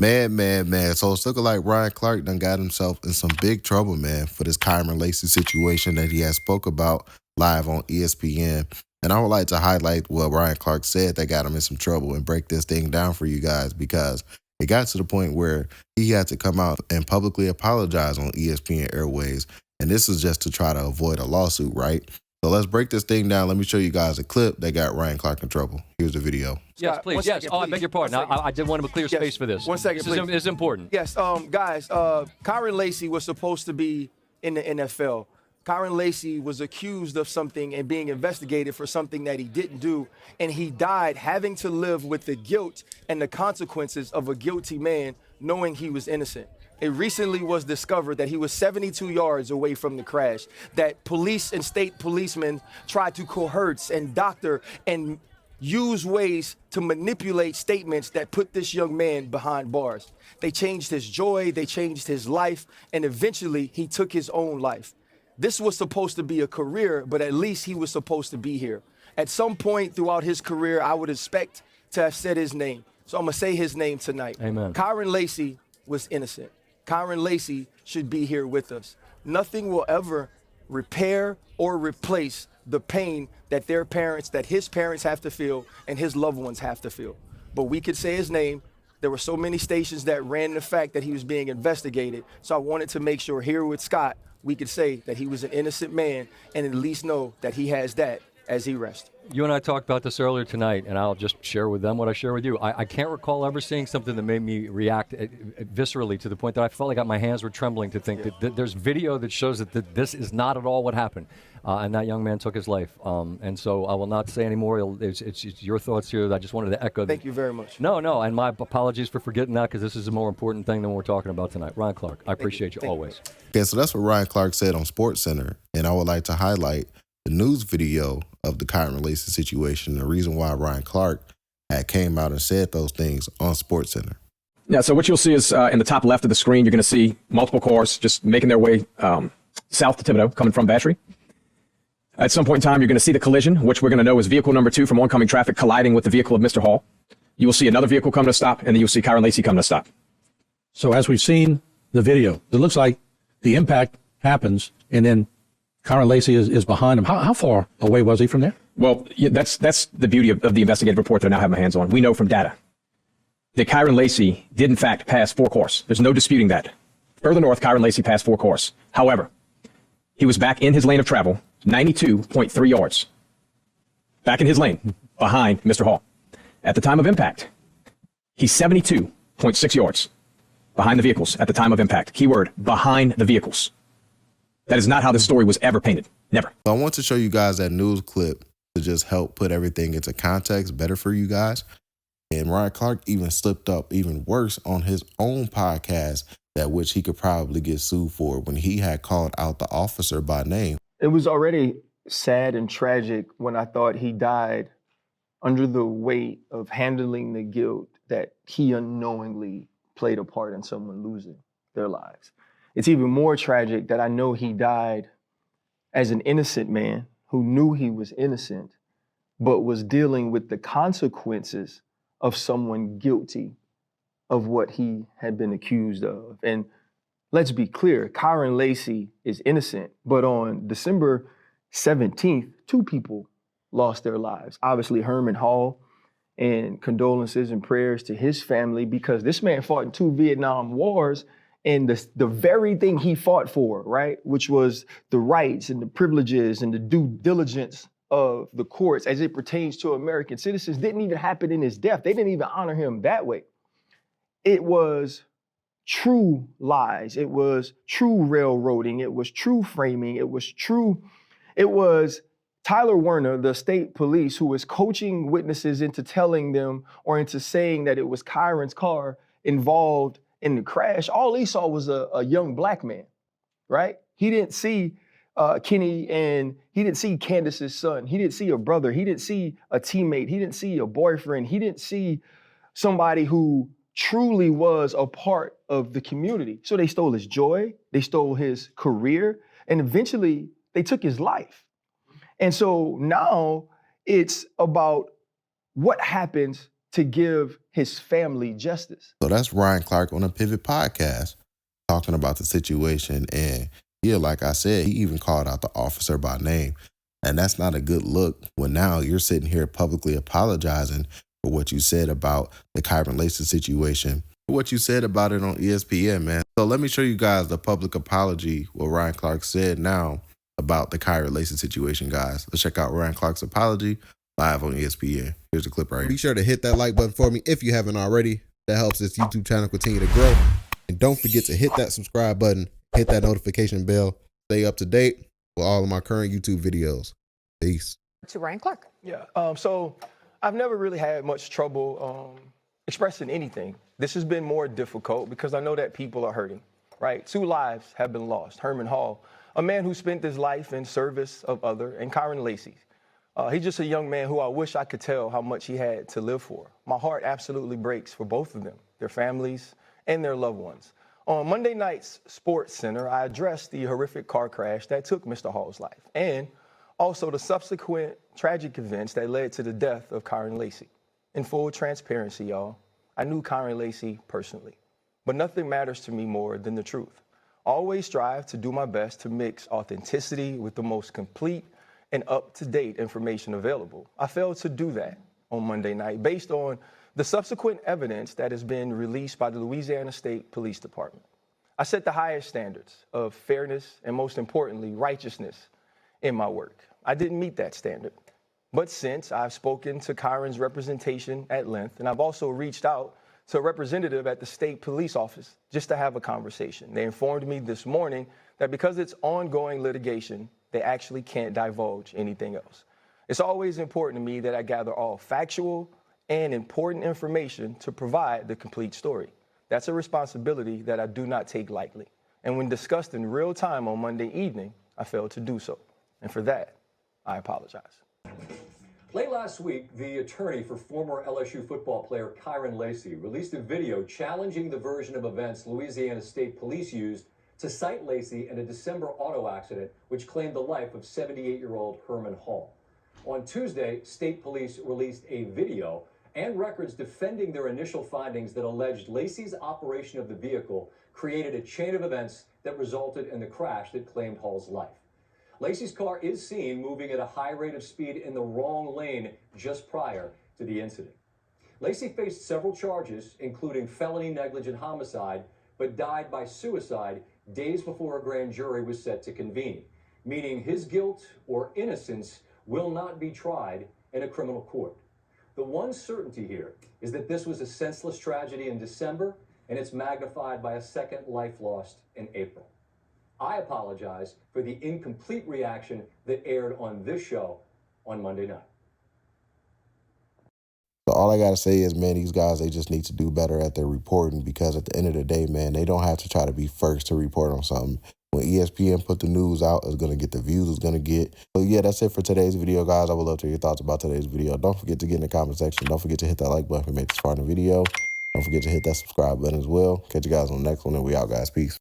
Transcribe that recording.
Man. So it's looking like Ryan Clark done got himself in some big trouble, man, for this Kyren Lacy situation that he has spoke about live on ESPN. And I would like to highlight what Ryan Clark said that got him in some trouble and break this thing down for you guys, because it got to the point where he had to come out and publicly apologize on ESPN Airways. And this is just to try to avoid a lawsuit, right? So let's break this thing down. Let me show you guys a clip that got Ryan Clark in trouble. Here's the video. Yes, please. Yes. I beg your pardon. I did want to clear space for this. 1 second, please. This is important. Yes, guys, Kyren Lacy was supposed to be in the NFL. Kyren Lacy was accused of something and being investigated for something that he didn't do, and he died having to live with the guilt and the consequences of a guilty man knowing he was innocent. It recently was discovered that he was 72 yards away from the crash, that police and state policemen tried to coerce and doctor and use ways to manipulate statements that put this young man behind bars. They changed his joy, they changed his life, and eventually he took his own life. This was supposed to be a career, but at least he was supposed to be here. At some point throughout his career, I would expect to have said his name. So I'm gonna say his name tonight. Amen. Kyren Lacy was innocent. Kyren Lacy should be here with us. Nothing will ever repair or replace the pain that their parents, that his parents have to feel and his loved ones have to feel. But we could say his name. There were so many stations that ran the fact that he was being investigated. So I wanted to make sure here with Scott, we could say that he was an innocent man and at least know that he has that as he rests. You and I talked about this earlier tonight, and I'll just share with them what I share with you. I can't recall ever seeing something that made me react viscerally to the point that I felt like my hands were trembling to think that there's video that shows that this is not at all what happened. And that young man took his life. And so I will not say any more. It's your thoughts here. I just wanted to echo. Thank you very much. No, and my apologies for forgetting that, because this is a more important thing than what we're talking about tonight. Ryan Clark, I appreciate you always. Okay, so that's what Ryan Clark said on SportsCenter. And I would like to highlight the news video of the Kyren Lacy situation, the reason why Ryan Clark had came out and said those things on SportsCenter. Yeah, so what you'll see is in the top left of the screen, you're going to see multiple cars just making their way south to Thibodeau, coming from Battery. At some point in time, you're going to see the collision, which we're going to know is vehicle number 2 from oncoming traffic colliding with the vehicle of Mr. Hall. You will see another vehicle come to a stop, and then you'll see Kyren Lacy come to a stop. So as we've seen the video, it looks like the impact happens, and then Kyren Lacy is behind him. How far away was he from there? Well, yeah, that's the beauty of the investigative report that I now have my hands on. We know from data that Kyren Lacy did, in fact, pass 4 cars. There's no disputing that. Further north, Kyren Lacy passed 4 cars. However, he was back in his lane of travel, 92.3 yards. Back in his lane, behind Mr. Hall. At the time of impact, he's 72.6 yards behind the vehicles at the time of impact. Keyword, behind the vehicles. That is not how this story was ever painted. Never. So I want to show you guys that news clip to just help put everything into context better for you guys. And Ryan Clark even slipped up even worse on his own podcast, that which he could probably get sued for, when he had called out the officer by name. It was already sad and tragic when I thought he died under the weight of handling the guilt that he unknowingly played a part in someone losing their lives. It's even more tragic that I know he died as an innocent man who knew he was innocent, but was dealing with the consequences of someone guilty of what he had been accused of. And let's be clear, Kyren Lacy is innocent, but on December 17th, 2 people lost their lives. Obviously, Herman Hall, and condolences and prayers to his family, because this man fought in 2 Vietnam wars, and the very thing he fought for, right, which was the rights and the privileges and the due diligence of the courts as it pertains to American citizens, didn't even happen in his death. They didn't even honor him that way. It was true lies. It was true railroading. It was true framing. It was Tyler Werner, the state police, who was coaching witnesses into telling them or into saying that it was Kyren's car involved in the crash. All he saw was a young black man, right? He didn't see Kenny, and he didn't see Candace's son. He didn't see a brother. He didn't see a teammate. He didn't see a boyfriend. He didn't see somebody who truly was a part of the community. So they stole his joy, they stole his career, and eventually they took his life. And so now it's about what happens to give his family justice. So that's Ryan Clark on the Pivot Podcast talking about the situation. And yeah, like I said, he even called out the officer by name. And that's not a good look when now you're sitting here publicly apologizing for what you said about the Kyren Lacy situation, for what you said about it on ESPN, man. So let me show you guys the public apology, what Ryan Clark said now about the Kyren Lacy situation, guys. Let's check out Ryan Clark's apology live on ESPN. Here's the clip right here. Be sure to hit that like button for me if you haven't already. That helps this YouTube channel continue to grow. And don't forget to hit that subscribe button, hit that notification bell, stay up to date with all of my current YouTube videos. Peace. To Ryan Clark. Yeah. So I've never really had much trouble expressing anything. This has been more difficult because I know that people are hurting, right? 2 lives have been lost. Herman Hall, a man who spent his life in service of other, and Kyren Lacy. He's just a young man who I wish I could tell how much he had to live for. My heart absolutely breaks for both of them, their families, and their loved ones. On Monday night's Sports Center, I addressed the horrific car crash that took Mr. Hall's life, and also the subsequent tragic events that led to the death of Kyren Lacy. In full transparency, y'all, I knew Kyren Lacy personally, but nothing matters to me more than the truth. I always strive to do my best to mix authenticity with the most complete and up-to-date information available. I failed to do that on Monday night based on the subsequent evidence that has been released by the Louisiana State Police Department. I set the highest standards of fairness and, most importantly, righteousness in my work. I didn't meet that standard. But since I've spoken to Kyren's representation at length, and I've also reached out to a representative at the state police office just to have a conversation. They informed me this morning that because it's ongoing litigation, they actually can't divulge anything else. It's always important to me that I gather all factual and important information to provide the complete story. That's a responsibility that I do not take lightly. And when discussed in real time on Monday evening, I failed to do so. And for that, I apologize. Late last week, the attorney for former LSU football player Kyren Lacy released a video challenging the version of events Louisiana State Police used to cite Lacy in a December auto accident which claimed the life of 78-year-old Herman Hall. On Tuesday, state police released a video and records defending their initial findings that alleged Lacy's operation of the vehicle created a chain of events that resulted in the crash that claimed Hall's life. Lacy's car is seen moving at a high rate of speed in the wrong lane just prior to the incident. Lacy faced several charges, including felony negligent homicide, but died by suicide days before a grand jury was set to convene, meaning his guilt or innocence will not be tried in a criminal court. The one certainty here is that this was a senseless tragedy in December, and it's magnified by a second life lost in April. I apologize for the incomplete reaction that aired on this show on Monday night. So all I got to say is, man, these guys, they just need to do better at their reporting, because at the end of the day, man, they don't have to try to be first to report on something. When ESPN put the news out, it's going to get the views it's going to get. So yeah, that's it for today's video, guys. I would love to hear your thoughts about today's video. Don't forget to get in the comment section. Don't forget to hit that like button if you made this far in the video. Don't forget to hit that subscribe button as well. Catch you guys on the next one, and we out, guys. Peace.